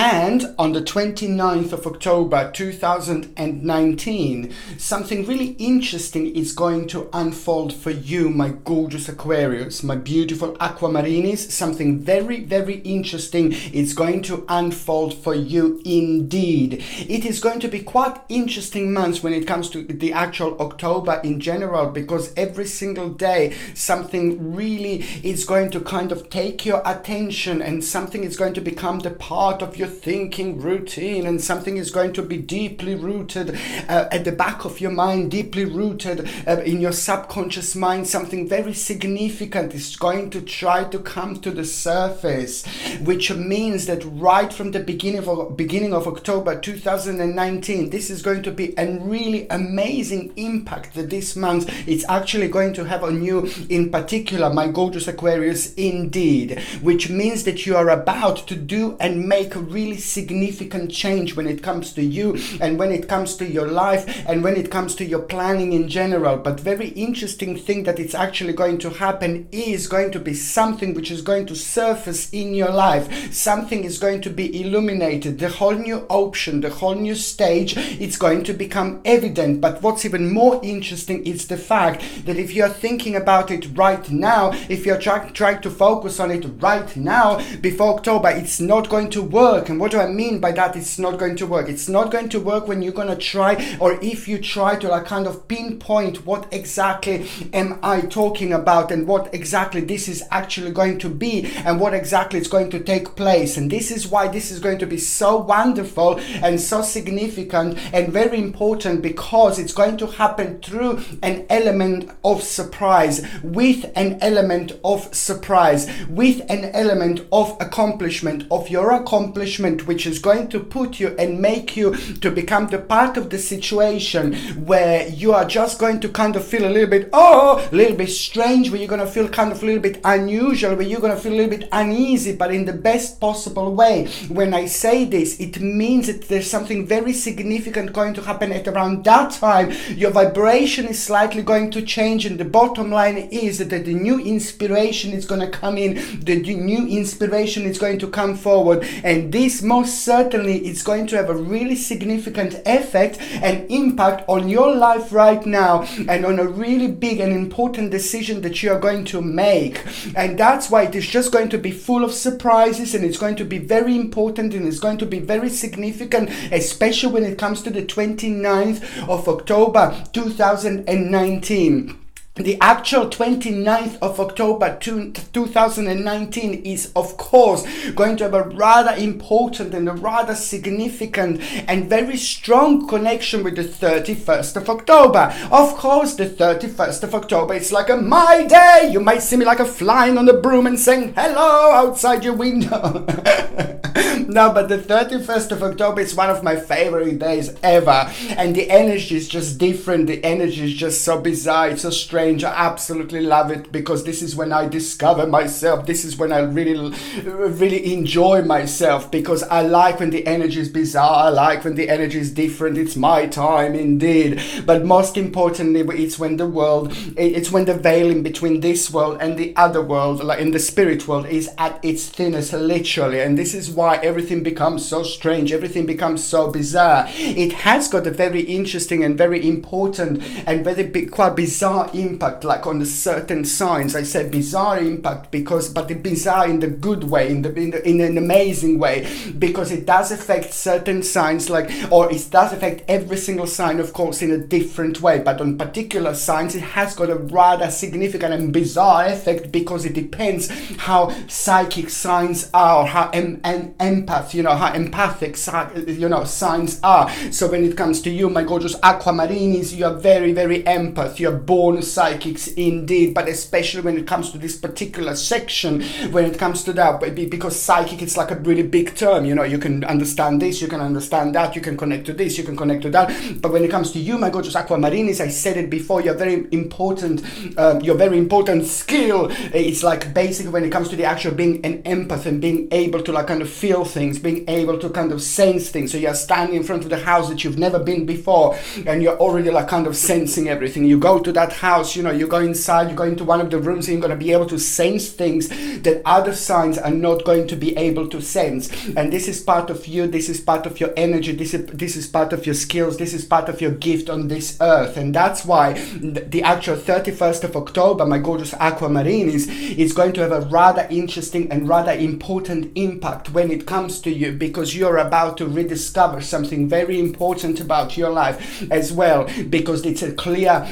And on the 29th of October 2019, something really interesting is going to unfold for you, my gorgeous Aquarius, my beautiful Aquamarinis. Something very, very interesting is going to unfold for you indeed. It is going to be quite interesting months when it comes to the actual October in general, because every single day something really is going to kind of take your attention, and something is going to become the part of your thinking routine, and something is going to be deeply rooted at the back of your mind, deeply rooted in your subconscious mind. Something very significant is going to try to come to the surface, which means that right from the beginning of October 2019, this is going to be a really amazing impact that this month it's actually going to have on you in particular, my gorgeous Aquarius, indeed, which means that you are about to do and make a really significant change when it comes to you, and when it comes to your life, and when it comes to your planning in general. But very interesting thing that it's actually going to happen is going to be something which is going to surface in your life. Something is going to be illuminated. The whole new option, the whole new stage, it's going to become evident. But what's even more interesting is the fact that if you're thinking about it right now, if you're trying to focus on it right now before October, it's not going to work. And what do I mean by that? It's not going to work. It's not going to work when you're going to try, or if you try to like kind of pinpoint what exactly am I talking about, and what exactly this is actually going to be, and what exactly is going to take place. And this is why this is going to be so wonderful and so significant and very important, because it's going to happen through an element of surprise, with an element of surprise, with an element of accomplishment, of your accomplishment, which is going to put you and make you to become the part of the situation where you are just going to kind of feel a little bit strange, where you're going to feel kind of a little bit unusual, where you're going to feel a little bit uneasy, but in the best possible way. When I say this, it means that there's something very significant going to happen at around that time. Your vibration is slightly going to change, and the bottom line is that the new inspiration is going to come in, the new inspiration is going to come forward, and this most certainly is going to have a really significant effect and impact on your life right now, and on a really big and important decision that you are going to make. And that's why it is just going to be full of surprises, and it's going to be very important, and it's going to be very significant, especially when it comes to the 29th of October 2019. The actual 29th of October 2019 is, of course, going to have a rather important and a rather significant and very strong connection with the 31st of October. Of course, the 31st of October is like a my day. You might see me like a flying on the broom and saying hello outside your window. No, but the 31st of October is one of my favorite days ever. And the energy is just different. The energy is just so bizarre. It's so strange. I absolutely love it, because this is when I discover myself. This is when I really enjoy myself, because I like when the energy is bizarre. I like when the energy is different. It's my time indeed. But most importantly, it's when the veil in between this world and the other world, like in the spirit world, is at its thinnest, literally. And this is why everything becomes so strange. Everything becomes so bizarre. It has got a very interesting and very important and quite bizarre impact, like on the certain signs. I said bizarre impact but the bizarre in the good way, in an amazing way, because it does affect certain signs, or it does affect every single sign, of course, in a different way. But on particular signs, it has got a rather significant and bizarre effect, because it depends how psychic signs are, or how how empathic signs are. So when it comes to you, my gorgeous Aquamarinis, you are very, very empath. You are born psychics indeed, but especially when it comes to this particular section, when it comes to that, because psychic, it's like a really big term. You can understand this, you can understand that, you can connect to this, you can connect to that. But when it comes to you, my gorgeous Aquamarinis, I said it before, your very important skill, it's like basically when it comes to the actual being an empath and being able to like kind of feel things, being able to kind of sense things. So you're standing in front of the house that you've never been before, and you're already like kind of sensing everything. You go to that house, you know, you go inside, you go into one of the rooms, and you're going to be able to sense things that other signs are not going to be able to sense. And this is part of you, this is part of your energy, this is part of your skills, this is part of your gift on this earth. And that's why the actual 31st of October, my gorgeous aquamarine, is going to have a rather interesting and rather important impact when it comes to you, because you're about to rediscover something very important about your life as well, because it's a clear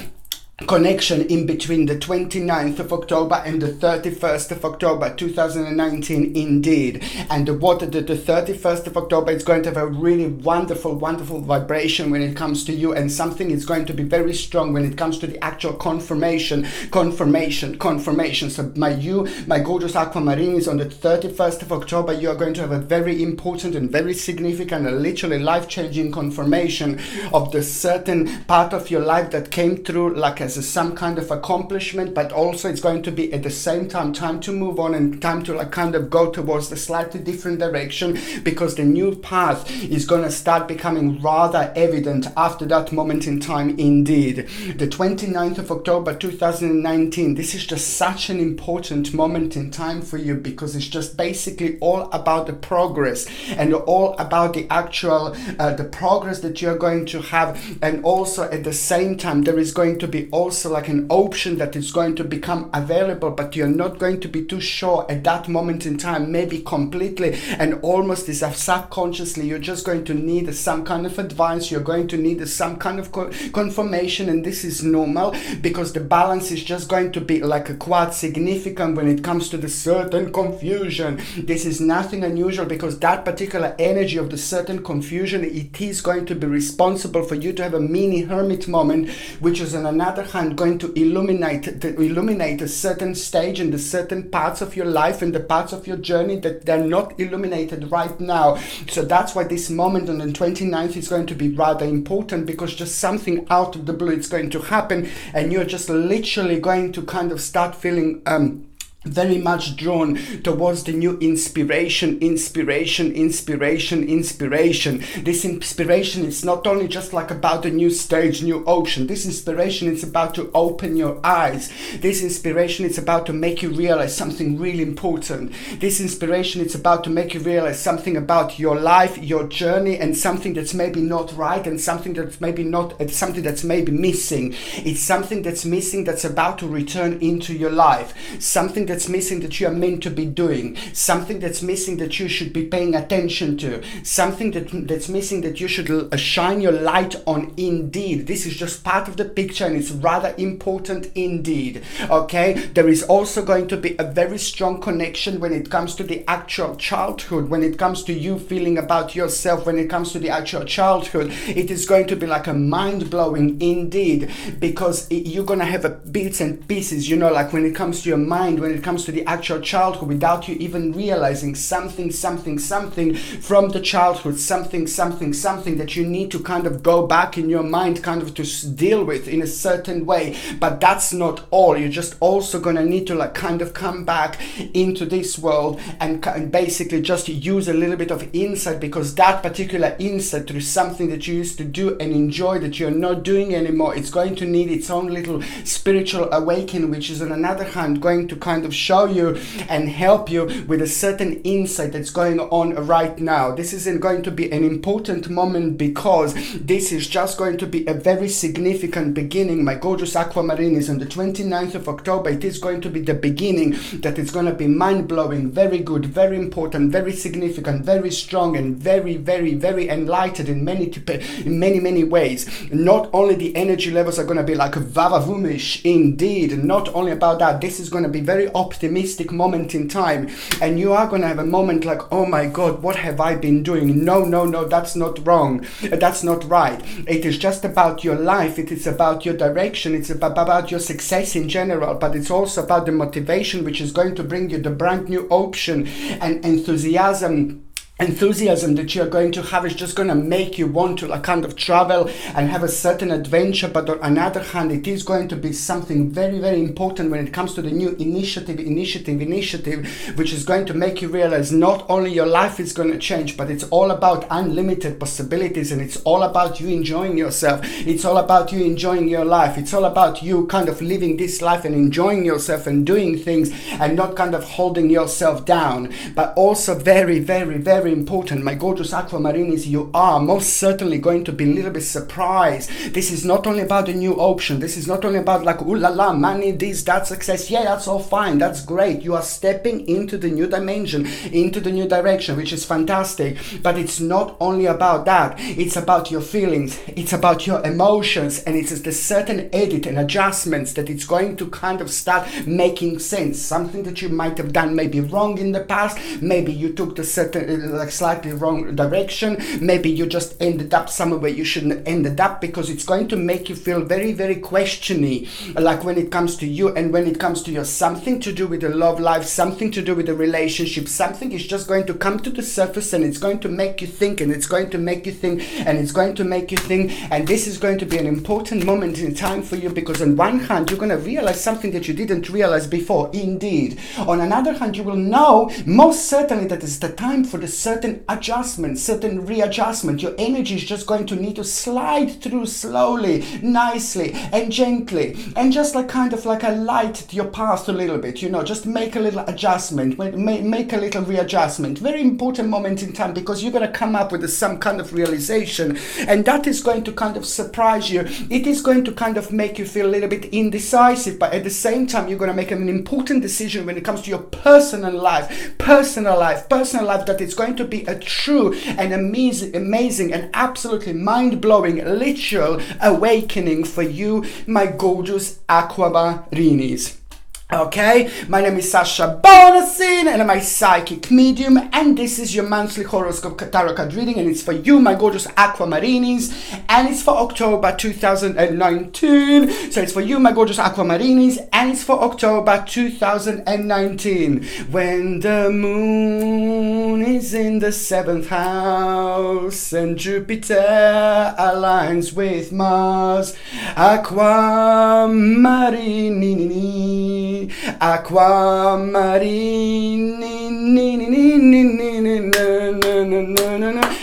connection in between the 29th of October and the 31st of October 2019 indeed. And the 31st of October is going to have a really wonderful vibration when it comes to you, and something is going to be very strong when it comes to the actual confirmation. So my gorgeous aquamarine, is on the 31st of October. You are going to have a very important and very significant and literally life-changing confirmation of the certain part of your life that came through like as some kind of accomplishment, but also it's going to be at the same time to move on and time to like kind of go towards the slightly different direction, because the new path is going to start becoming rather evident after that moment in time indeed. The 29th of October 2019, this is just such an important moment in time for you, because it's just basically all about the progress and all about the actual the progress that you're going to have. And also at the same time there is going to be also like an option that is going to become available, but you're not going to be too sure at that moment in time, maybe completely, and almost as if subconsciously you're just going to need some kind of advice, you're going to need some kind of confirmation. And this is normal, because the balance is just going to be like quite significant when it comes to the certain confusion. This is nothing unusual, because that particular energy of the certain confusion, it is going to be responsible for you to have a mini hermit moment, which is on another hand going to illuminate a certain stage and the certain parts of your life and the parts of your journey that they're not illuminated right now. So that's why this moment on the 29th is going to be rather important, because just something out of the blue is going to happen, and you're just literally going to kind of start feeling very much drawn towards the new inspiration. This inspiration is not only just like about a new stage, new ocean. This inspiration is about to open your eyes. This inspiration is about to make you realize something really important. This inspiration is about to make you realize something about your life, your journey, and something that's maybe not right, and something that's maybe missing. It's something that's missing that's about to return into your life. Something that's missing that you are meant to be doing, something that's missing that you should be paying attention to, something that's missing that you should shine your light on indeed. This is just part of the picture, and it's rather important indeed. Okay, there is also going to be a very strong connection when it comes to the actual childhood, when it comes to you feeling about yourself, when it comes to the actual childhood. It is going to be like a mind-blowing indeed, because you're gonna have bits and pieces, you know, like when it comes to your mind, when it comes to the actual childhood, without you even realizing something from the childhood, something that you need to kind of go back in your mind kind of to deal with in a certain way. But that's not all. You're just also gonna need to like kind of come back into this world and basically just use a little bit of insight, because that particular insight through something that you used to do and enjoy that you're not doing anymore, it's going to need its own little spiritual awakening, which is on another hand going to kind of show you and help you with a certain insight that's going on right now. This isn't going to be an important moment, because this is just going to be a very significant beginning. My gorgeous aquamarine is on the 29th of October. It is going to be the beginning that is going to be mind-blowing, very good, very important, very significant, very strong, and very enlightened in many ways. Not only the energy levels are going to be like vavavumish indeed, not only about that, this is going to be very optimistic moment in time, and you are going to have a moment like, oh my god, what have I been doing? No, that's not wrong, that's not right. It is just about your life, it is about your direction, it's about your success in general, but it's also about the motivation which is going to bring you the brand new option and enthusiasm enthusiasm that you're going to have is just going to make you want to like kind of travel and have a certain adventure. But on another hand, it is going to be something very, very important when it comes to the new initiative, which is going to make you realize not only your life is going to change, but it's all about unlimited possibilities, and it's all about you enjoying yourself. It's all about you enjoying your life. It's all about you kind of living this life and enjoying yourself and doing things and not kind of holding yourself down. But also very, very, very important, my gorgeous aquamarinis, you are most certainly going to be a little bit surprised. This is not only about a new option. This is not only about like, ooh la la, money, this, that, success. Yeah, that's all fine. That's great. You are stepping into the new dimension, into the new direction, which is fantastic. But it's not only about that. It's about your feelings. It's about your emotions. And it's the certain edit and adjustments that it's going to kind of start making sense. Something that you might have done maybe wrong in the past. Maybe you took the certain like slightly wrong direction. Maybe you just ended up somewhere where you shouldn't have ended up, because it's going to make you feel very, very questiony, like when it comes to you and when it comes to your something to do with the love life, something to do with the relationship. Something is just going to come to the surface, and it's going to make you think, and it's going to make you think, and it's going to make you think. And this is going to be an important moment in time for you, because on one hand you're going to realize something that you didn't realize before, indeed. On another hand, you will know most certainly that it's the time for the certain adjustment, certain readjustment. Your energy is just going to need to slide through slowly, nicely and gently, and just like kind of like a light your path a little bit, you know, just make a little adjustment, make a little readjustment. Very important moment in time, because you're going to come up with some kind of realization, and that is going to kind of surprise you. It is going to kind of make you feel a little bit indecisive, but at the same time you're going to make an important decision when it comes to your personal life, that it's going to be a true and amazing and absolutely mind-blowing literal awakening for you, my gorgeous aquamarinis. Okay, my name is Sasha Bonasin, and I'm a psychic medium, and this is your monthly horoscope tarot card reading, and it's for you, my gorgeous aquamarinis, and it's for October 2019. So it's for you, my gorgeous aquamarinis, and it's for October 2019. When the moon is in the 7th house and Jupiter aligns with Mars, aquamarini,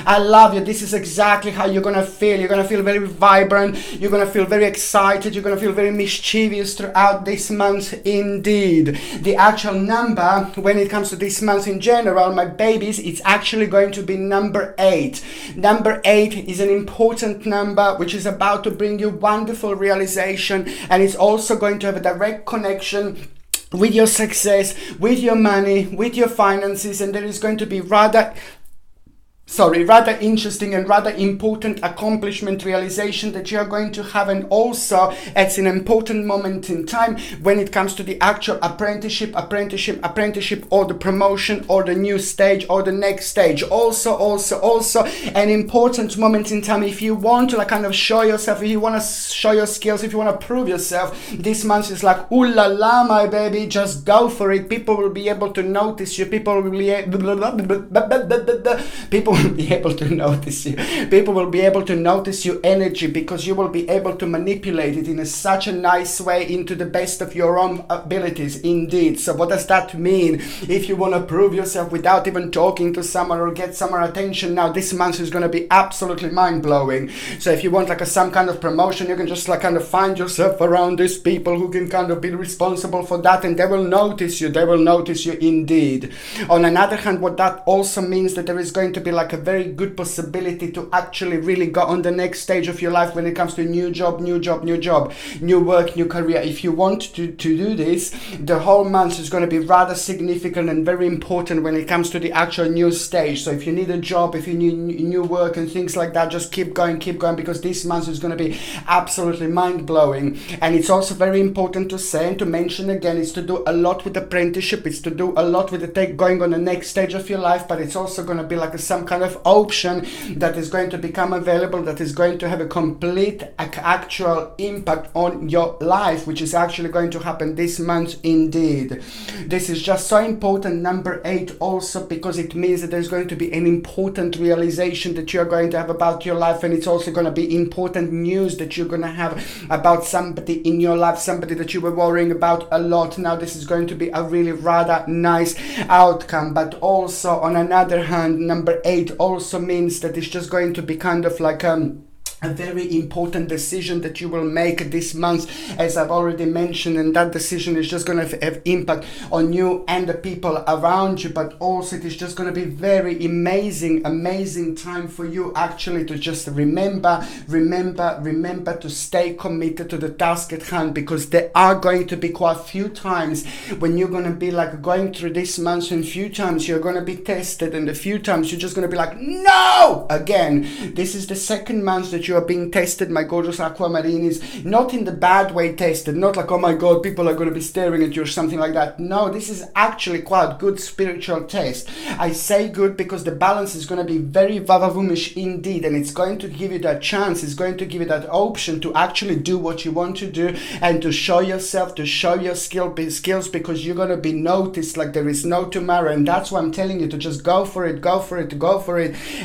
I love you. This is exactly how you're gonna feel. You're gonna feel very vibrant. You're gonna feel very excited. You're gonna feel very mischievous throughout this month, indeed. The actual number when it comes to this month in general, my babies, it's actually going to be number 8. Number 8 is an important number which is about to bring you wonderful realization, and it's also going to have a direct connection with your success, with your money, with your finances, and there is going to be rather interesting and rather important accomplishment realization that you're going to have. And also it's an important moment in time when it comes to the actual apprenticeship, or the promotion, or the new stage, or the next stage. Also an important moment in time if you want to like kind of show yourself, if you want to show your skills, if you want to prove yourself. This month is like, ooh la la, my baby, just go for it. People will be able to notice you. People will be able to notice your energy, because you will be able to manipulate it in such a nice way into the best of your own abilities, indeed. So what does that mean? If you want to prove yourself without even talking to someone or get someone attention, now this month is going to be absolutely mind-blowing. So if you want like some kind of promotion, you can just like kind of find yourself around these people who can kind of be responsible for that, and they will notice you indeed. On another hand, what that also means that there is going to be like a very good possibility to actually really go on the next stage of your life when it comes to new job, new work, new career. If you want to do this, the whole month is going to be rather significant and very important when it comes to the actual new stage. So if you need a job, if you need new work and things like that, just keep going, because this month is going to be absolutely mind-blowing. And it's also very important to say and to mention again, it's to do a lot with apprenticeship, it's to do a lot with the going on the next stage of your life, but it's also going to be like some kind kind of option that is going to become available, that is going to have a complete actual impact on your life, which is actually going to happen this month indeed. This is just so important, number 8, also because it means that there's going to be an important realization that you're going to have about your life, and it's also going to be important news that you're going to have about somebody in your life, somebody that you were worrying about a lot. Now this is going to be a really rather nice outcome. But also on another hand, number 8 also means that it's just going to be kind of like a very important decision that you will make this month, as I've already mentioned, and that decision is just going to have impact on you and the people around you. But also it is just going to be very amazing time for you actually to just remember to stay committed to the task at hand, because there are going to be quite a few times when you're going to be like going through this month, and few times you're going to be tested, and a few times you're just going to be like, no, again. This is the second month that you are being tested, my gorgeous aquamarinis. Not in the bad way tested, not like, oh my god, people are going to be staring at you or something like that. No, this is actually quite a good spiritual test. I say good because the balance is going to be very vavavumish indeed, and it's going to give you that chance, it's going to give you that option to actually do what you want to do and to show yourself, to show your skills, because you're going to be noticed like there is no tomorrow. And that's why I'm telling you to just go for it,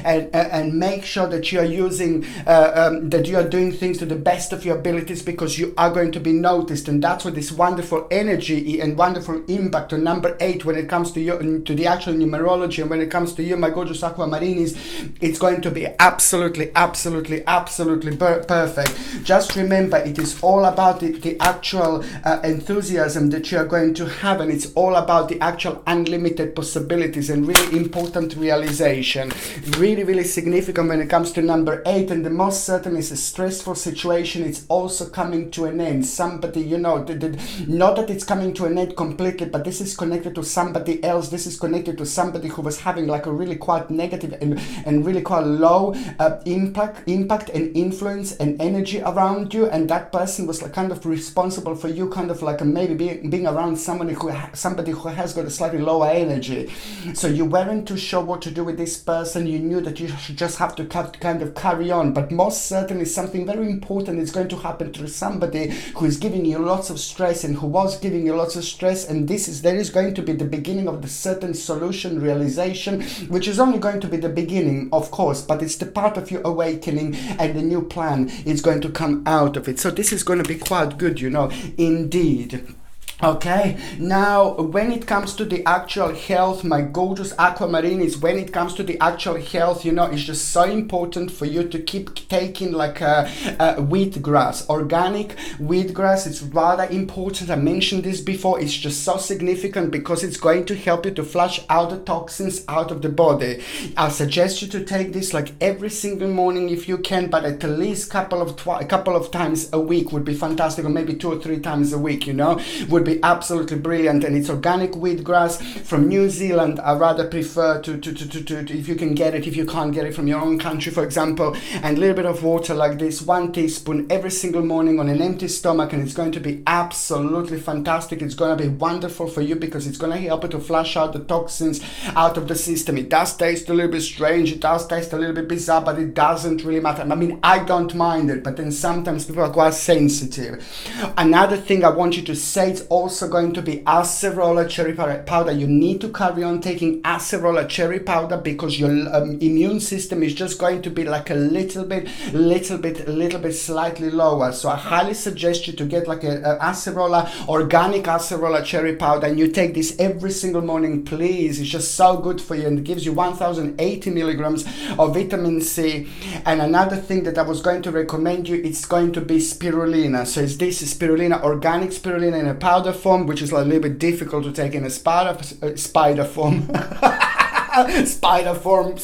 and make sure that you are using that you are doing things to the best of your abilities, because you are going to be noticed. And that's what this wonderful energy and wonderful impact on number 8 when it comes to you, to the actual numerology, and when it comes to you, my gorgeous aquamarinis, it's going to be absolutely perfect. Just remember, it is all about the actual enthusiasm that you are going to have, and it's all about the actual unlimited possibilities and really important realization. Really significant when it comes to number 8. And the most certain is a stressful situation, it's also coming to an end. Somebody, you know, not that it's coming to an end completely, but this is connected to somebody else. This is connected to somebody who was having like a really quite negative and really quite low impact and influence and energy around you, and that person was like kind of responsible for you kind of like maybe being around somebody who has got a slightly lower energy. So you weren't too sure what to do with this person. You knew that you should just have to kind of carry on, but most certainly something very important is going to happen to somebody who is giving you lots of stress and who was giving you lots of stress, and there is going to be the beginning of the certain solution realization, which is only going to be the beginning, of course, but it's the part of your awakening, and the new plan is going to come out of it. So this is going to be quite good, you know, indeed. Okay, now when it comes to the actual health, my gorgeous aquamarinis, when it comes to the actual health, you know, it's just so important for you to keep taking like a wheatgrass, organic wheatgrass. It's rather important. I mentioned this before. It's just so significant because it's going to help you to flush out the toxins out of the body. I suggest you to take this like every single morning if you can, but at least a couple of times a week would be fantastic, or maybe 2 or 3 times a week, you know, would be absolutely brilliant. And it's organic wheatgrass from New Zealand. I rather prefer to if you can get it, if you can't get it from your own country, for example, and a little bit of water like this, 1 teaspoon every single morning on an empty stomach, and it's going to be absolutely fantastic. It's going to be wonderful for you because it's going to help you to flush out the toxins out of the system. It does taste a little bit strange, it does taste a little bit bizarre, but it doesn't really matter. I mean, I don't mind it, but then sometimes people are quite sensitive. Another thing I want you to say, it's also going to be acerola cherry powder. You need to carry on taking acerola cherry powder because your immune system is just going to be like a little bit slightly lower. So I highly suggest you to get like a organic acerola cherry powder, and you take this every single morning, please. It's just so good for you, and it gives you 1080 milligrams of vitamin C. And another thing that I was going to recommend you, it's going to be spirulina. So it's this spirulina, organic spirulina in a powder form, which is a little bit difficult to take in a spider form. Spider form.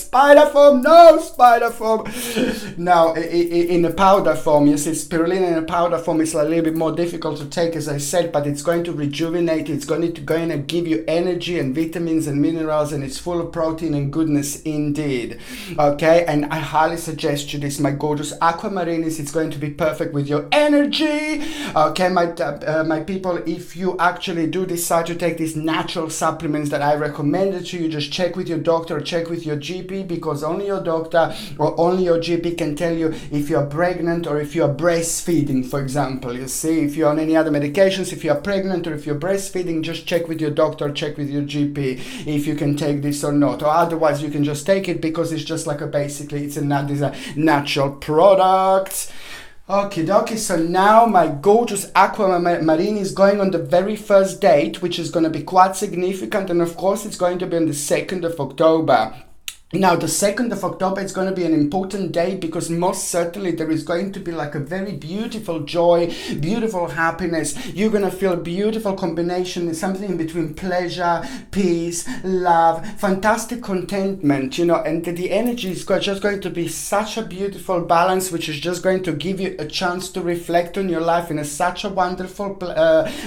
Now, in a powder form, you see, spirulina in a powder form is a little bit more difficult to take, as I said, but it's going to rejuvenate. It's going to give you energy and vitamins and minerals, and it's full of protein and goodness indeed. Okay, and I highly suggest you this, my gorgeous aquamarinis. It's going to be perfect with your energy. Okay, my people, if you actually do decide to take these natural supplements that I recommended to you, just check with your doctor, check with your GP, because only your doctor or only your GP can tell you if you're pregnant or if you're breastfeeding, for example. You see, if you're on any other medications, if you're pregnant or if you're breastfeeding, just check with your doctor, check with your GP if you can take this or not, or otherwise you can just take it because it's just like basically it's a natural product. Okie dokie, so now my gorgeous aquamarine is going on the very first date, which is going to be quite significant, and of course it's going to be on the 2nd of October. Now, the 2nd of October is going to be an important day because most certainly there is going to be like a very beautiful joy, beautiful happiness. You're going to feel a beautiful combination, something between pleasure, peace, love, fantastic contentment, you know, and the energy is just going to be such a beautiful balance, which is just going to give you a chance to reflect on your life in such a wonderful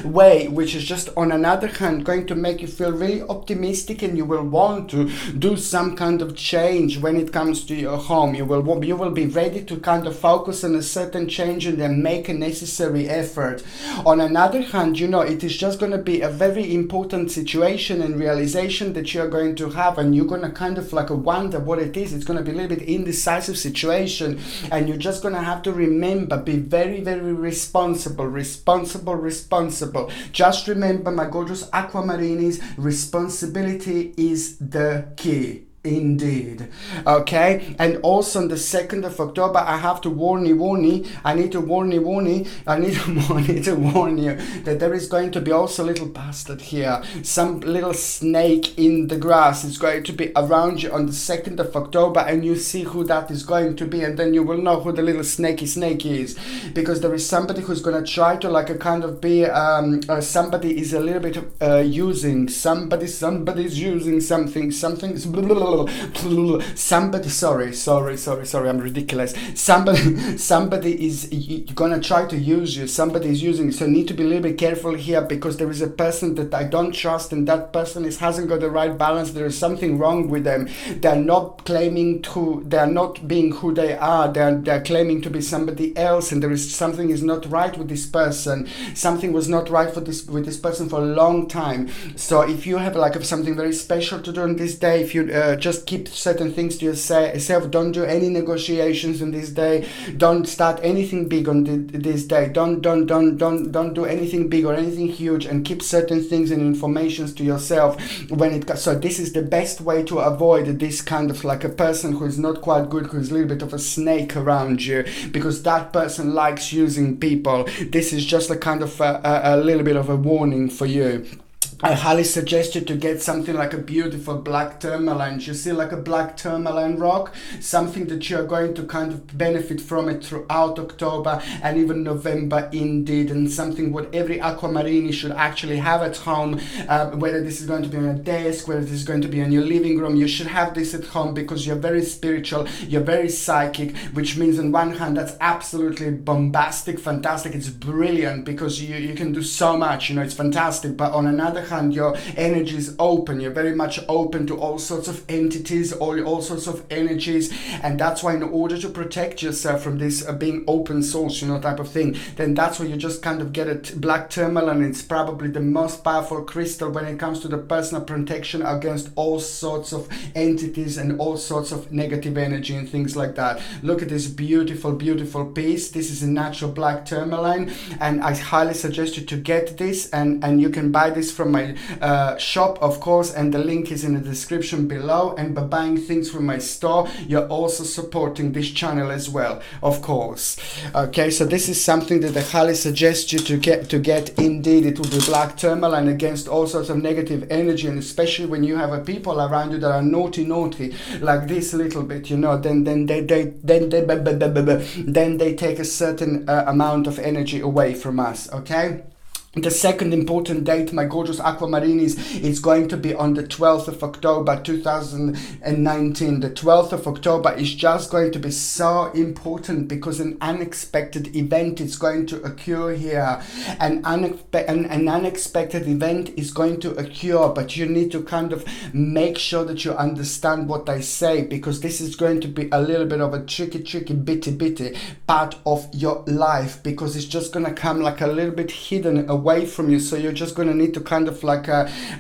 way, which is just on another hand going to make you feel really optimistic, and you will want to do some kind of change when it comes to your home. You will be ready to kind of focus on a certain change and then make a necessary effort. On another hand, you know, it is just going to be a very important situation and realization that you're going to have, and you're going to kind of like wonder what it is. It's going to be a little bit indecisive situation, and you're just going to have to remember, be very, very responsible. Just remember, my gorgeous aquamarinis, responsibility is the key. Indeed. Okay, and also on the 2nd of October, I have to warn you, I need to warn you that there is going to be also a little bastard here, some little snake in the grass is going to be around you on the 2nd of October, and you see who that is going to be, and then you will know who the little snaky snake is, because there is somebody who's going to try to like a kind of be somebody is a little bit using somebody's using something's somebody, sorry, I'm ridiculous. Somebody is gonna try to use you. Somebody is using you. So you need to be a little bit careful here, because there is a person that I don't trust, and that person hasn't got the right balance. There is something wrong with them. They're not being who they are. They're claiming to be somebody else, and there is something is not right with this person. Something was not right with this person for a long time. So if you have like something very special to do on this day, if you just keep certain things to yourself. Don't do any negotiations on this day. Don't start anything big on this day. Don't do anything big or anything huge, and keep certain things and informations to yourself so this is the best way to avoid this kind of like a person who is not quite good, who is a little bit of a snake around you, because that person likes using people. This is just a kind of a little bit of a warning for you. I highly suggest you to get something like a beautiful black tourmaline. You see, like a black tourmaline rock, something that you're going to kind of benefit from it throughout October and even November indeed, and something what every aquamarini should actually have at home, whether this is going to be on a desk, whether this is going to be in your living room. You should have this at home because you're very spiritual, you're very psychic, which means on one hand that's absolutely bombastic, fantastic, it's brilliant because you can do so much, you know, it's fantastic. But on another hand, your energy is open. You're very much open to all sorts of entities, all sorts of energies, and that's why in order to protect yourself from this being open source, you know, type of thing, then that's why you just kind of get a black tourmaline. It's probably the most powerful crystal when it comes to the personal protection against all sorts of entities and all sorts of negative energy and things like that. Look at this beautiful piece. This is a natural black tourmaline, and I highly suggest you to get this, and you can buy this from my shop, of course, and the link is in the description below. And by buying things from my store, you're also supporting this channel as well, of course. Okay, so this is something that I highly suggest you to get. Indeed, it will be black tourmaline against all sorts of negative energy, and especially when you have people around you that are naughty, like this little bit, you know, then they take a certain amount of energy away from us. Okay. The second important date, my gorgeous aquamarinis, is going to be on the 12th of October 2019. The 12th of October is just going to be so important because an unexpected event is going to occur here. An unexpected event is going to occur, but you need to kind of make sure that you understand what I say, because this is going to be a little bit of a tricky, bitty part of your life, because it's just going to come like a little bit hidden away away from you. So you're just going to need to kind of like,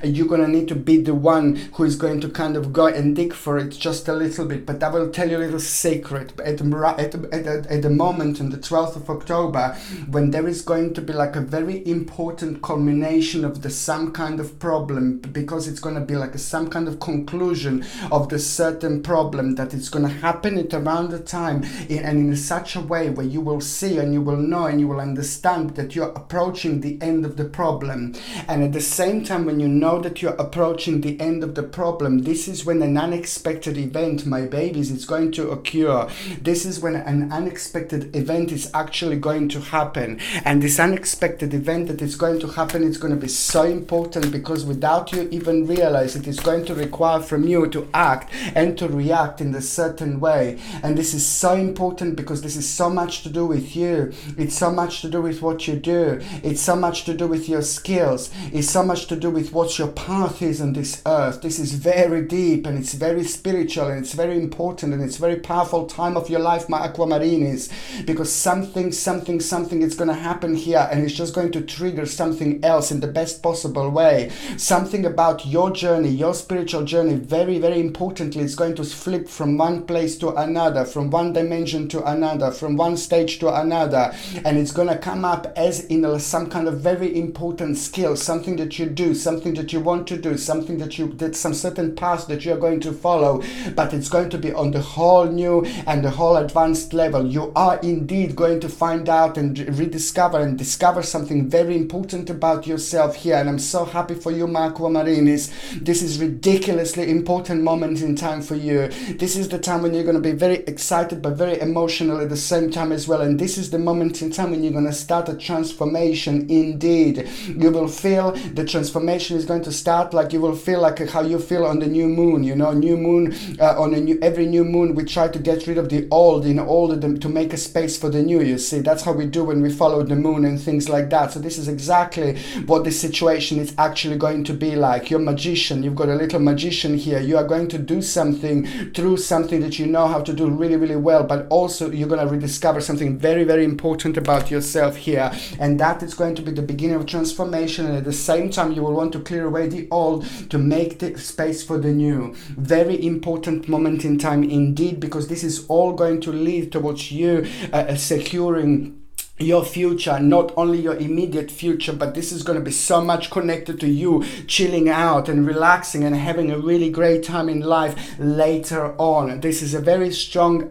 you're going to need to be the one who is going to kind of go and dig for it just a little bit. But I will tell you a little secret. At the moment, on the 12th of October, when there is going to be like a very important culmination of some kind of problem, because it's going to be like some kind of conclusion of the certain problem, that it's going to happen at around the time and in such a way where you will see and you will know and you will understand that you're approaching the end of the problem. And at the same time, when you know that you're approaching the end of the problem, this is when an unexpected event, my babies, is going to occur. This is when an unexpected event is actually going to happen. And this unexpected event that is going to happen is going to be so important, because without you even realize it is going to require from you to act and to react in a certain way. And this is so important because this is so much to do with you. It's so much to do with what you do. It's so much to do with your skills. It's so much to do with what your path is on this earth. This is very deep and it's very spiritual and it's very important and it's very powerful time of your life, my Aquamarinis, because something is going to happen here, and it's just going to trigger something else in the best possible way. Something about your journey, your spiritual journey, very, very importantly, is going to flip from one place to another, from one dimension to another, from one stage to another, and it's going to come up as in some kind of very important skill, something that you do, something that you want to do, something that some certain path that you're going to follow, but it's going to be on the whole new and the whole advanced level. You are indeed going to find out and rediscover and discover something very important about yourself here, and I'm so happy for you, my Aquamarinis. This is ridiculously important moment in time for you. This is the time when you're going to be very excited but very emotional at the same time as well, and this is the moment in time when you're going to start a transformation. Indeed, you will feel the transformation is going to start like you will feel like how you feel on the new moon. You know, new moon, every new moon we try to get rid of the old in order to make a space for the new. You see, that's how we do when we follow the moon and things like that. So this is exactly what this situation is actually going to be like. You're a magician, you've got a little magician here. You are going to do something through something that you know how to do really, really well, but also you're going to rediscover something very, very important about yourself here, and that is going to be the beginning of transformation. And at the same time, you will want to clear away the old to make the space for the new. Very important moment in time indeed, because this is all going to lead towards you securing your future, not only your immediate future, but this is going to be so much connected to you chilling out and relaxing and having a really great time in life later on. This is a very strong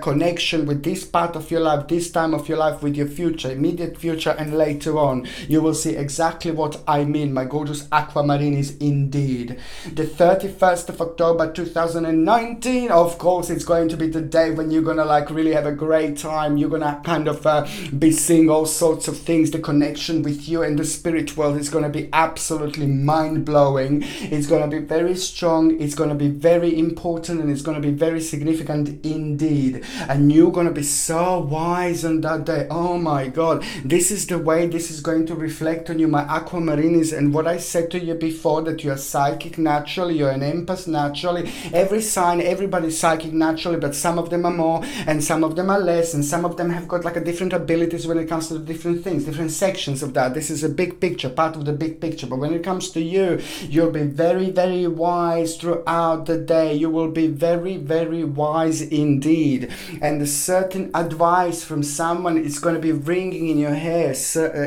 connection with this part of your life, this time of your life, with your future, immediate future and later on. You will see exactly what I mean, my gorgeous Aquamarinis, indeed. The 31st of October 2019, of course, it's going to be the day when you're gonna like really have a great time. You're gonna kind of be seeing all sorts of things. The connection with you and the spirit world is going to be absolutely mind-blowing. It's going to be very strong, it's going to be very important, and it's going to be very significant indeed. And you're going to be so wise on that day. Oh my god, this is the way this is going to reflect on you, my Aquamarinis. And what I said to you before, that you're psychic naturally, you're an empath naturally. Every sign, everybody's psychic naturally, but some of them are more and some of them are less, and some of them have got like a different ability when it comes to the different things, different sections of that. This is a big picture, part of the big picture. But when it comes to you, you'll be very, very wise throughout the day. You will be very, very wise indeed. And a certain advice from someone is going to be ringing in your hair,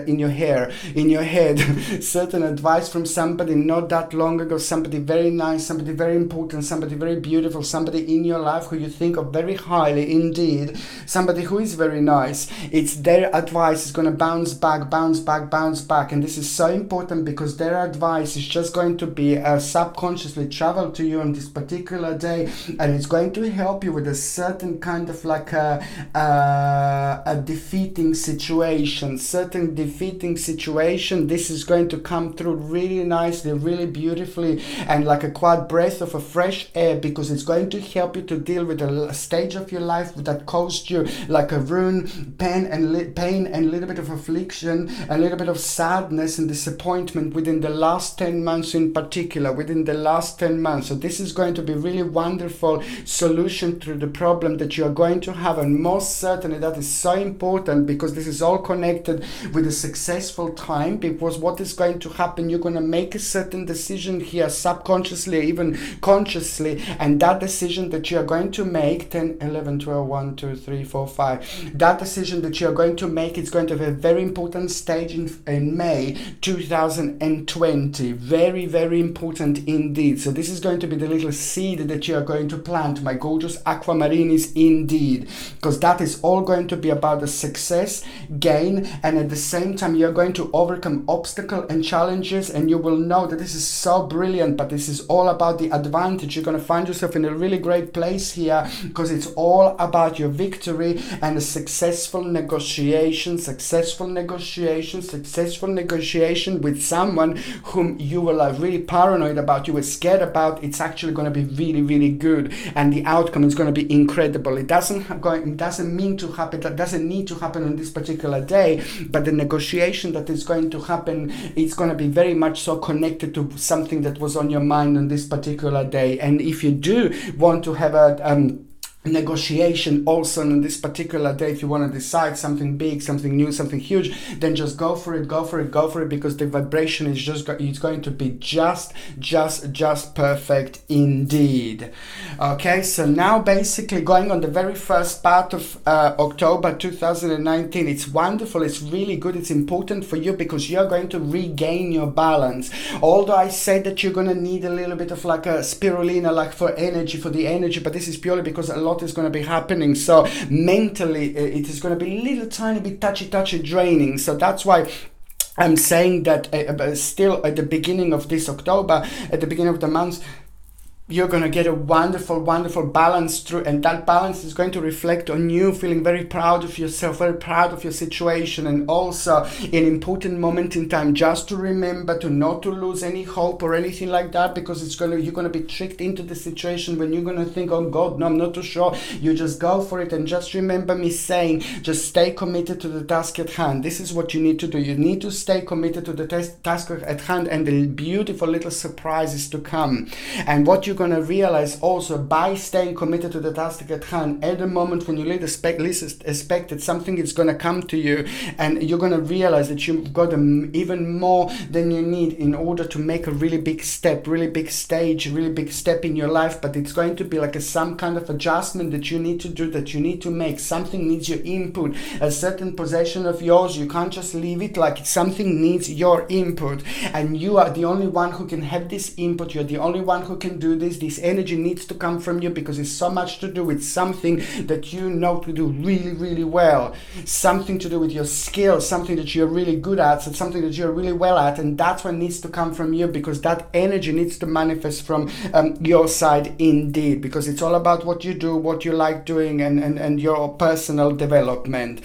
in your head. Certain advice from somebody not that long ago, somebody very nice, somebody very important, somebody very beautiful, somebody in your life who you think of very highly indeed, somebody who is very nice. It's their advice is going to bounce back, and this is so important because their advice is just going to be subconsciously travel to you on this particular day, and it's going to help you with a certain kind of like a defeating situation. This is going to come through really nicely, really beautifully, and like a quite breath of a fresh air, because it's going to help you to deal with a stage of your life that caused you like a ruin, pain and pain and a little bit of affliction, a little bit of sadness and disappointment within the last 10 months in particular, within the last 10 months. So this is going to be really wonderful solution to the problem that you are going to have, and most certainly that is so important because this is all connected with a successful time, because what is going to happen, you're going to make a certain decision here subconsciously, even consciously, and that decision that you are going to make 10, 11, 12, 1, 2, 3, 4, 5, that decision that you are going to make, it's going to have a very important stage in May 2020. Very, very important indeed. So this is going to be the little seed that you are going to plant, my gorgeous aquamarinis, indeed, because that is all going to be about the success, gain, and at the same time you're going to overcome obstacles and challenges, and you will know that this is so brilliant, but this is all about the advantage. You're going to find yourself in a really great place here because it's all about your victory and a successful negotiation with someone whom you were really paranoid about, you were scared about. It's actually going to be really, really good, and the outcome is going to be incredible. It doesn't need to happen on this particular day, but the negotiation that is going to happen, it's going to be very much so connected to something that was on your mind on this particular day. And if you do want to have a negotiation also on this particular day, if you want to decide something big, something new, something huge, then just go for it, because the vibration is it's going to be just perfect indeed. Okay, so now basically going on the very first part of October 2019, it's wonderful, it's really good, it's important for you because you're going to regain your balance. Although I said that you're going to need a little bit of like a spirulina, like for the energy, but this is purely because a lot is going to be happening. So mentally it is going to be a little tiny bit touchy draining. So that's why I'm saying that still at the beginning of this October, at the beginning of the month, you're going to get a wonderful balance through, and that balance is going to reflect on you feeling very proud of yourself, very proud of your situation, and also an important moment in time just to remember to not to lose any hope or anything like that, because you're going to be tricked into the situation when you're going to think, oh God, no, I'm not too sure. You just go for it, and just remember me saying, just stay committed to the task at hand. This is what you need to do. You need to stay committed to the task at hand, and the beautiful little surprises to come. And what you're going to realize also by staying committed to the task at hand, at the moment when you least expect it, something is going to come to you, and you're going to realize that you've got even more than you need in order to make a really big step, really big step in your life. But it's going to be like some kind of adjustment that you need to do, that you need to make. Something needs your input, a certain possession of yours. You can't just leave it, like something needs your input, and you are the only one who can have this input. You're the only one who can do this. This energy needs to come from you because it's so much to do with something that you know to do really well, something to do with your skills, something that you're really good at, something that you're really well at, and that's what needs to come from you, because that energy needs to manifest from your side indeed, because it's all about what you do, what you like doing, and your personal development.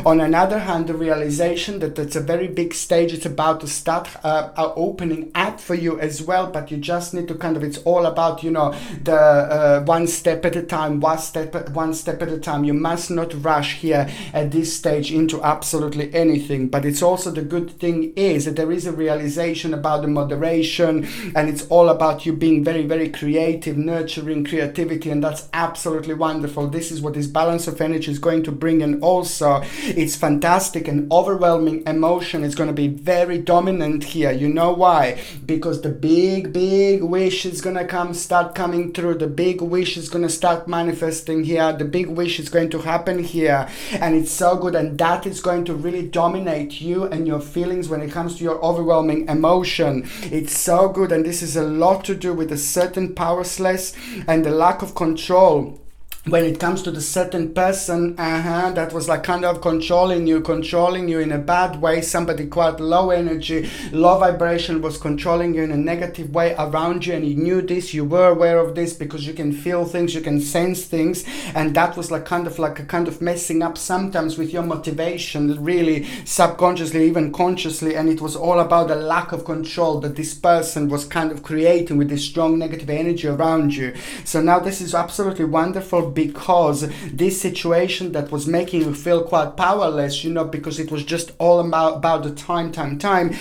On another hand, the realization that it's a very big stage, it's about to start opening up for you as well, but you just need to it's all about the one step at a time, one step at a time. You must not rush here at this stage into absolutely anything. But it's also, the good thing is that there is a realization about the moderation, and it's all about you being very creative, nurturing creativity, and that's absolutely wonderful. This is what this balance of energy is going to bring, and also it's fantastic. And overwhelming emotion is going to be very dominant here. You know why? Because the big wish is going to start coming through. The big wish is going to start manifesting here. The big wish is going to happen here, and it's so good, and that is going to really dominate you and your feelings when it comes to your overwhelming emotion. It's so good, and this is a lot to do with a certain powerlessness and the lack of control. When it comes to the certain person that was like controlling you in a bad way, somebody quite low energy, low vibration was controlling you in a negative way around you, and you knew this, you were aware of this, because you can feel things, you can sense things, and that was like messing up sometimes with your motivation, really subconsciously, even consciously, and it was all about the lack of control that this person was creating with this strong negative energy around you. So now this is absolutely wonderful because this situation that was making you feel quite powerless, you know, because it was just all about the time,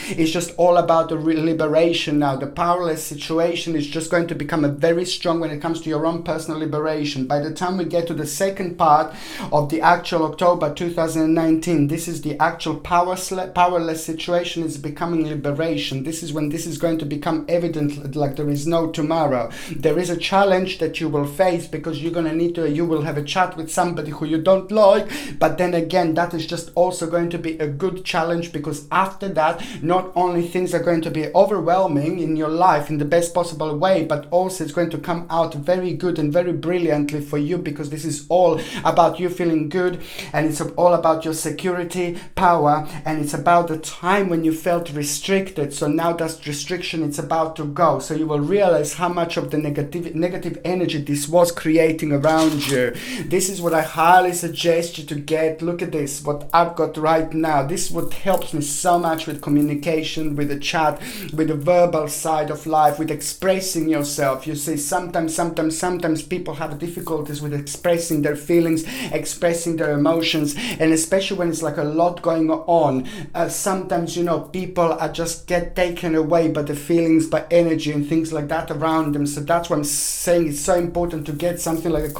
it's just all about the liberation now. The powerless situation is just going to become a very strong when it comes to your own personal liberation. By the time we get to the second part of the actual October 2019, this is the actual powerless situation is becoming liberation. This is when this is going to become evident, like there is no tomorrow. There is a challenge that you will face because you're going to need to, you will have a chat with somebody who you don't like, but then again, that is just also going to be a good challenge, because after that, not only things are going to be overwhelming in your life in the best possible way, but also it's going to come out very good and very brilliantly for you, because this is all about you feeling good, and it's all about your security, power, and it's about the time when you felt restricted. So now that restriction, it's about to go. So you will realize how much of the negative energy this was creating around you. This is what I highly suggest you to get. Look at this, what I've got right now. This is what helps me so much with communication, with the chat, with the verbal side of life, with expressing yourself. You see, sometimes people have difficulties with expressing their feelings, expressing their emotions, and especially when it's like a lot going on. Sometimes, you know, people are just get taken away by the feelings, by energy and things like that around them. So that's why I'm saying it's so important to get something like a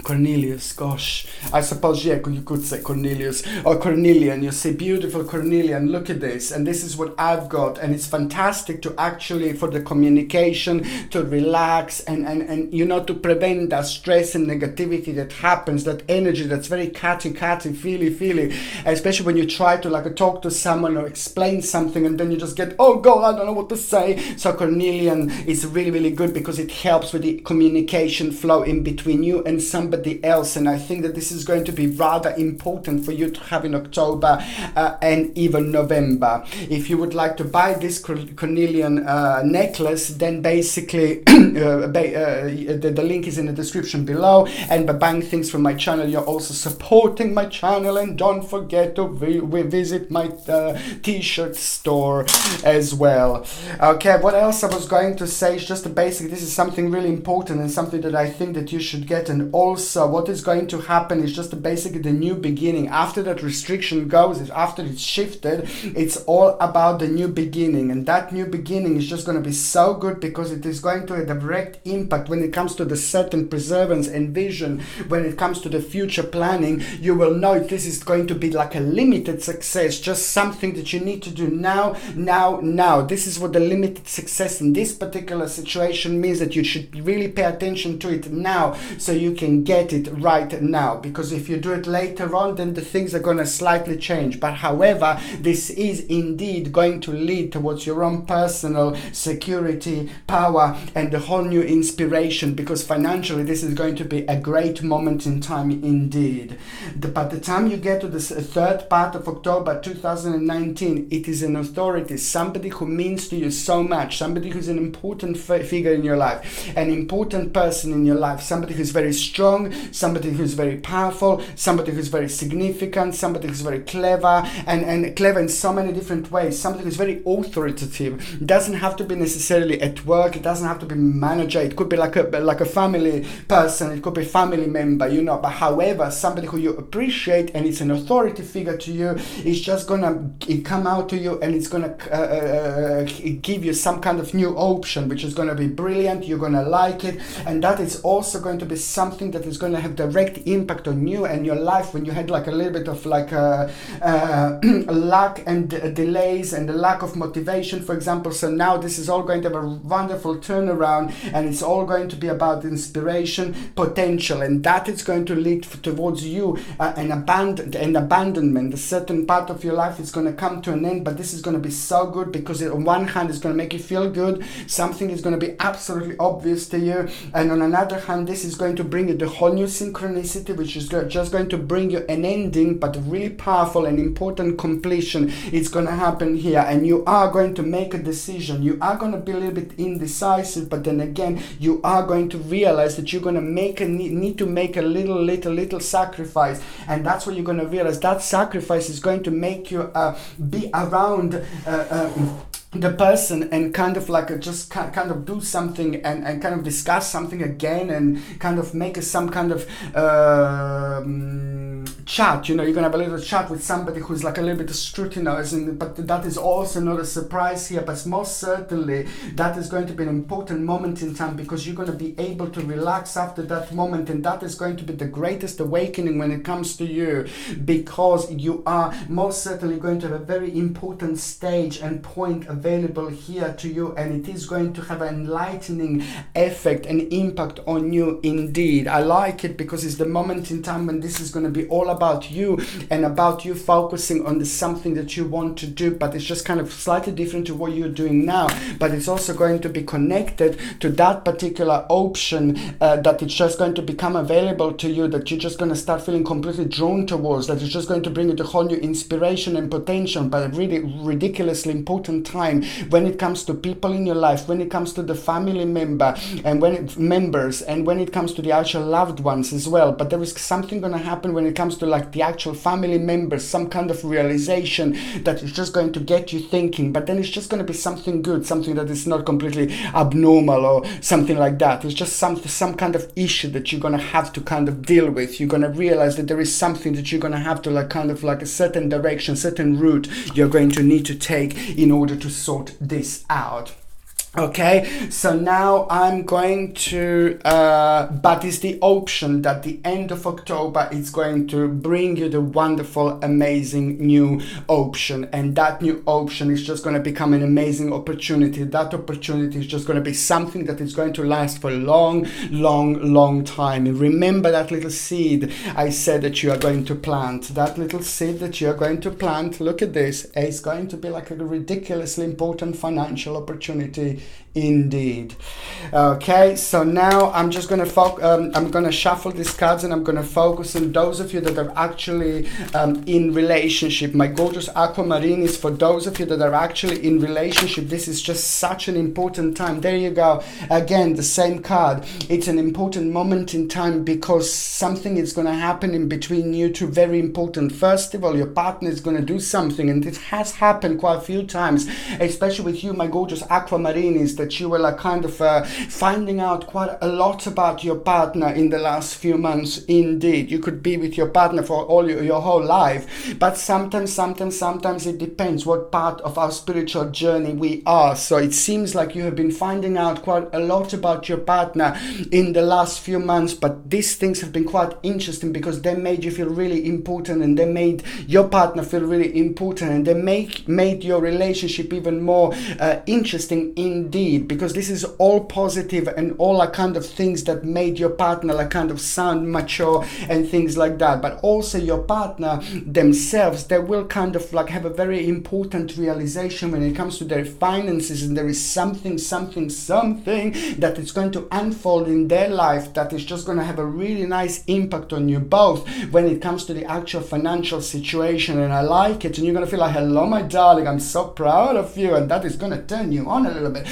Cornelius, gosh, I suppose, yeah, you could say Cornelius or Cornelian. You see, beautiful Cornelian, look at this, and this is what I've got, and it's fantastic to actually, for the communication, to relax and you know, to prevent that stress and negativity that happens, that energy that's very catty, feely, especially when you try to like talk to someone or explain something, and then you just get, oh God, I don't know what to say. So Cornelian is really good because it helps with the communication flow in between you and somebody else, and I think that this is going to be rather important for you to have in October and even November. If you would like to buy this Cornelian necklace, then basically the link is in the description below, and by buying things from my channel, you're also supporting my channel. And don't forget to visit my t-shirt store as well. Okay, what else I was going to say is just a basic, this is something really important and something that I think that you should get. And also what is going to happen is just basically the new beginning. After that restriction goes, after it's shifted, it's all about the new beginning, and that new beginning is just going to be so good because it is going to have a direct impact when it comes to the certain perseverance and vision. When it comes to the future planning, you will know this is going to be like a limited success, just something that you need to do now. This is what the limited success in this particular situation means, that you should really pay attention to it now, so you can get it right now, because if you do it later on, then the things are going to slightly change. But however, this is indeed going to lead towards your own personal security, power, and the whole new inspiration, because financially this is going to be a great moment in time indeed. By the time you get to the third part of October 2019, it is an authority, somebody who means to you so much, somebody who's an important figure in your life, an important person in your life, somebody who's very strong, somebody who's very powerful, somebody who's very significant, somebody who's very clever, and clever in so many different ways, somebody who's very authoritative. It doesn't have to be necessarily at work, it doesn't have to be manager, it could be like a family person, it could be family member, you know, but however, somebody who you appreciate and it's an authority figure to you, is just gonna come out to you, and it's gonna give you some kind of new option, which is gonna be brilliant, you're gonna like it, and that is also going to be something that is going to have direct impact on you and your life when you had like a little bit of like lack and delays and the lack of motivation, for example. So now this is all going to have a wonderful turnaround, and it's all going to be about inspiration, potential, and that is going to lead towards you an abandonment. A certain part of your life is going to come to an end, but this is going to be so good because on one hand it's going to make you feel good, something is going to be absolutely obvious to you, and on another hand this is going to bring you the whole new synchronicity, which is just going to bring you an ending, but really powerful and important completion. It's going to happen here, and you are going to make a decision. You are going to be a little bit indecisive, but then again you are going to realize that you're going to need to make a little sacrifice, and that's what you're going to realize. That sacrifice is going to make you be around the person and kind of like just kind of do something and kind of discuss something again and kind of make some kind of chat. You know, you're gonna have a little chat with somebody who's like a little bit scrutinizing, but that is also not a surprise here. But most certainly that is going to be an important moment in time, because you're going to be able to relax after that moment, and that is going to be the greatest awakening when it comes to you, because you are most certainly going to have a very important stage and point available here to you, and it is going to have an enlightening effect and impact on you indeed. I like it because it's the moment in time when this is going to be all about you and about you focusing on the something that you want to do, but it's just kind of slightly different to what you're doing now, but it's also going to be connected to that particular option that it's just going to become available to you, that you're just going to start feeling completely drawn towards, that it's just going to bring you the whole new inspiration and potential. But a really ridiculously important time when it comes to people in your life, when it comes to the family member and members, and when it comes to the actual loved ones as well. But there is something going to happen when it comes to like the actual family members, some kind of realization that is just going to get you thinking, but then it's just going to be something good, something that is not completely abnormal or something like that. It's just some kind of issue that you're going to have to kind of deal with. You're going to realize that there is something that you're going to have to like kind of like a certain direction, certain route you're going to need to take in order to sort this out. Okay, so now I'm going to, but it's the option that the end of October is going to bring you the wonderful, amazing new option. And that new option is just going to become an amazing opportunity. That opportunity is just going to be something that is going to last for a long, long, long time. And remember that little seed I said that you are going to plant. That little seed that you are going to plant, look at this, it's going to be like a ridiculously important financial opportunity. Indeed. Okay, so now I'm just going to I'm going to shuffle these cards, and I'm going to focus on those of you that are actually in relationship. My gorgeous aquamarine is for those of you that are actually in relationship. This is just such an important time. There you go. Again, the same card. It's an important moment in time because something is going to happen in between you two. Very important. First of all, your partner is going to do something, and it has happened quite a few times, especially with you, my gorgeous aquamarine, is that you were like kind of finding out quite a lot about your partner in the last few months. Indeed, you could be with your partner for all your whole life, but sometimes it depends what part of our spiritual journey we are. So it seems like you have been finding out quite a lot about your partner in the last few months, but these things have been quite interesting because they made you feel really important, and they made your partner feel really important, and they made your relationship even more interesting indeed, because this is all positive and all a kind of things that made your partner like kind of sound mature and things like that. But also your partner themselves, they will kind of like have a very important realization when it comes to their finances, and there is something that is going to unfold in their life that is just going to have a really nice impact on you both when it comes to the actual financial situation. And I like it, and you're going to feel like, hello my darling, I'm so proud of you, and that is going to turn you on a little bit.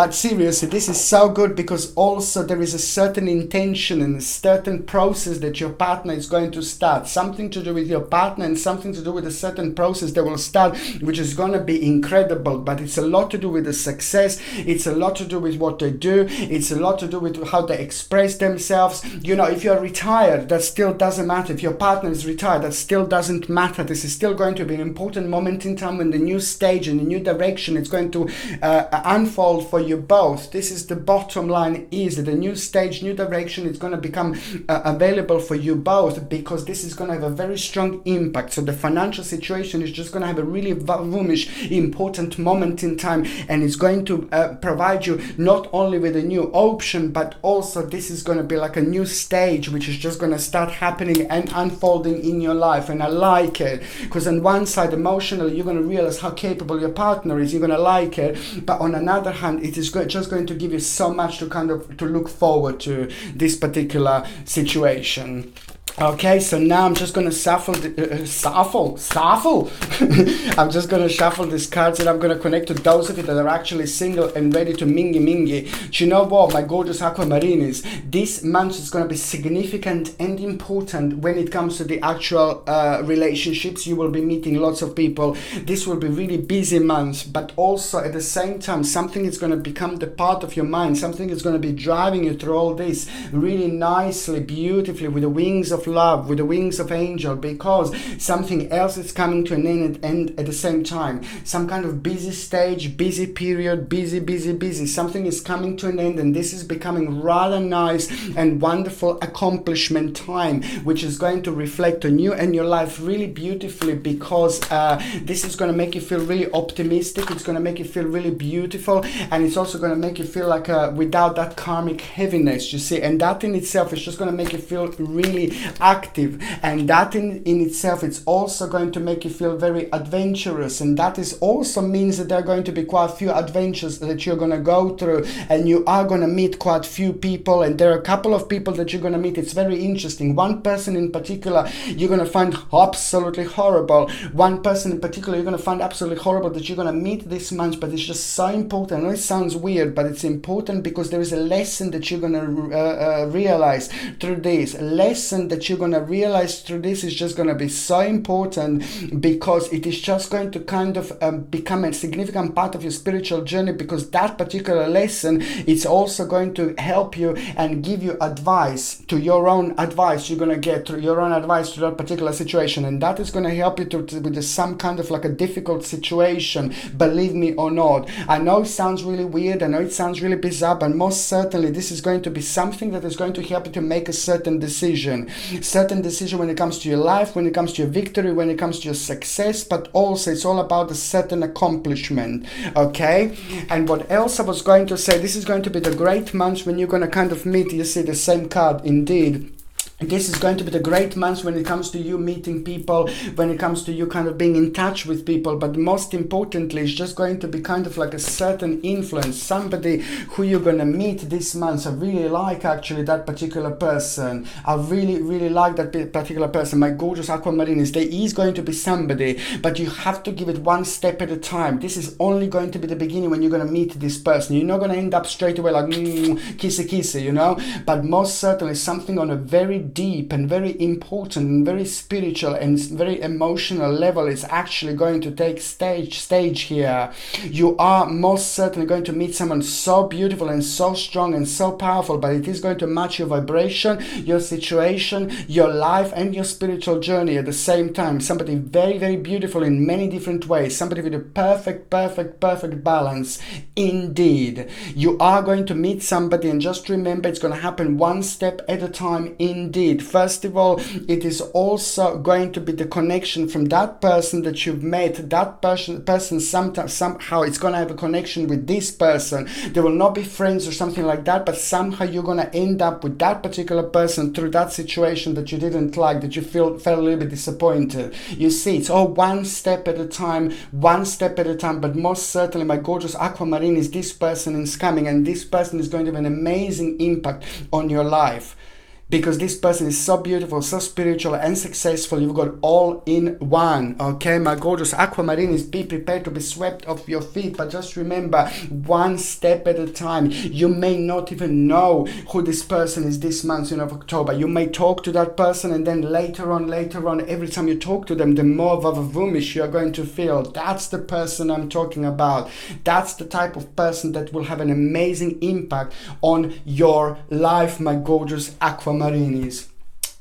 But seriously, this is so good because also there is a certain intention and a certain process that your partner is going to start. Something to do with your partner and something to do with a certain process they will start, which is going to be incredible. But it's a lot to do with the success. It's a lot to do with what they do. It's a lot to do with how they express themselves. You know, if you're retired, that still doesn't matter. If your partner is retired, that still doesn't matter. This is still going to be an important moment in time when the new stage and the new direction is going to unfold for you both. This is the bottom line, is the new stage, new direction is going to become available for you both, because this is going to have a very strong impact. So the financial situation is just going to have a really boomish important moment in time, and it's going to provide you not only with a new option, but also this is going to be like a new stage which is just going to start happening and unfolding in your life. And I like it because on one side, emotionally, you're going to realize how capable your partner is. You're going to like it, but on another hand, it is just going to give you so much to kind of to look forward to this particular situation. Okay, so now I'm just going to shuffle. I'm just going to shuffle these cards, and I'm going to connect to those of you that are actually single and ready to mingy. Do you know what, my gorgeous aquamarinis? This month is going to be significant and important when it comes to the actual relationships. You will be meeting lots of people. This will be really busy month, but also at the same time, something is going to become the part of your mind. Something is going to be driving you through all this really nicely, beautifully, with the wings of love, with the wings of angel, because something else is coming to an end and at the same time. Some kind of busy stage, busy period, busy. Something is coming to an end, and this is becoming rather nice and wonderful accomplishment time, which is going to reflect on you and your life really beautifully, because this is going to make you feel really optimistic. It's going to make you feel really beautiful, and it's also going to make you feel like without that karmic heaviness, you see, and that in itself is just going to make you feel really active, and that in itself, it's also going to make you feel very adventurous, and that is also means that there are going to be quite a few adventures that you're going to go through, and you are going to meet quite a few people, and there are a couple of people that you're going to meet. It's very interesting. One person in particular you're going to find absolutely horrible. One person in particular you're going to find absolutely horrible that you're going to meet this month, but it's just so important. I know it sounds weird, but it's important because there is a lesson that you're going to realize through this. A lesson that you're going to realize through this is just going to be so important, because it is just going to kind of become a significant part of your spiritual journey, because that particular lesson is also going to help you and give you advice to your own advice. You're going to get through your own advice to that particular situation, and that is going to help you with some kind of like a difficult situation, believe me or not. I know it sounds really weird, I know it sounds really bizarre, but most certainly this is going to be something that is going to help you to make a certain decision when it comes to your life, when it comes to your victory, when it comes to your success, but also it's all about a certain accomplishment. Okay, and what else I was going to say, this is going to be the great month when you're going to kind of meet, you see the same card indeed. This is going to be the great month when it comes to you meeting people, when it comes to you kind of being in touch with people, but most importantly, it's just going to be kind of like a certain influence, somebody who you're going to meet this month. I really like actually that particular person. I really like that particular person. My gorgeous aquamarinis, there is going to be somebody, but you have to give it one step at a time. This is only going to be the beginning when you're going to meet this person. You're not going to end up straight away like kissy, you know, but most certainly something on a very deep and very important and very spiritual and very emotional level is actually going to take stage here. You are most certainly going to meet someone so beautiful and so strong and so powerful, but it is going to match your vibration, your situation, your life, and your spiritual journey at the same time. Somebody very beautiful in many different ways, somebody with a perfect balance. Indeed, you are going to meet somebody, and just remember, it's going to happen one step at a time. Indeed, first of all, it is also going to be the connection from that person that you've met. That person somehow it's going to have a connection with this person. They will not be friends or something like that, but somehow you're going to end up with that particular person through that situation that you didn't like, that you felt a little bit disappointed. You see, it's all one step at a time, but most certainly, my gorgeous aquamarinis, this person is coming, and this person is going to have an amazing impact on your life, because this person is so beautiful, so spiritual and successful. You've got all in one. Okay, my gorgeous aquamarinis, be prepared to be swept off your feet, but just remember, one step at a time. You may not even know who this person is this month of October. You may talk to that person, and then later on, every time you talk to them, the more vavavoomeish you are going to feel. That's the person I'm talking about. That's the type of person that will have an amazing impact on your life, my gorgeous aquamarinis.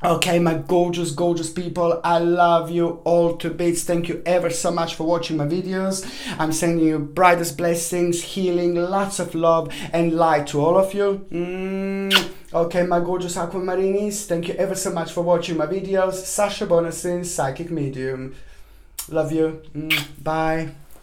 Okay, my gorgeous people, I love you all to bits. Thank you ever so much for watching my videos. I'm sending you brightest blessings, healing, lots of love and light to all of you. Okay, my gorgeous aquamarinis, thank you ever so much for watching my videos. Sasha Bonasin, psychic medium. Love you. Bye.